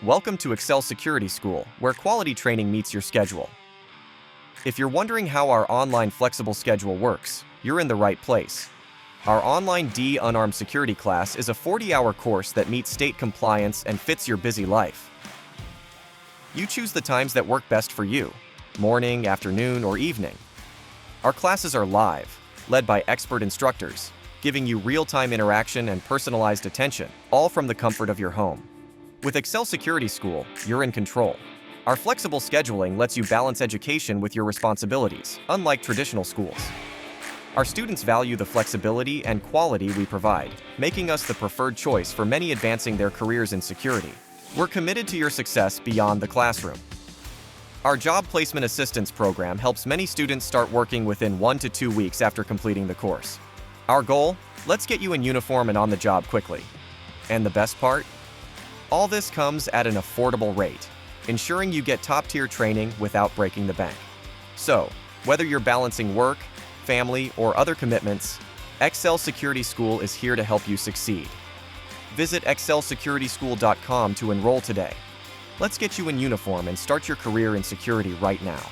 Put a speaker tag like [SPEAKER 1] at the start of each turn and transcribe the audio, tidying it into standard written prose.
[SPEAKER 1] Welcome to Excel Security School, where quality training meets your schedule. If you're wondering how our online flexible schedule works, you're in the right place. Our online D Unarmed Security class is a 40-hour course that meets state compliance and fits your busy life. You choose the times that work best for you, morning, afternoon, or evening. Our classes are live, led by expert instructors, giving you real-time interaction and personalized attention, all from the comfort of your home. With Excel Security School, you're in control. Our flexible scheduling lets you balance education with your responsibilities, unlike traditional schools. Our students value the flexibility and quality we provide, making us the preferred choice for many advancing their careers in security. We're committed to your success beyond the classroom. Our Job Placement Assistance program helps many students start working within 1 to 2 weeks after completing the course. Our goal? Let's get you in uniform and on the job quickly. And the best part? All this comes at an affordable rate, ensuring you get top-tier training without breaking the bank. So, whether you're balancing work, family, or other commitments, Excel Security School is here to help you succeed. Visit excelsecurity.school.com to enroll today. Let's get you in uniform and start your career in security right now.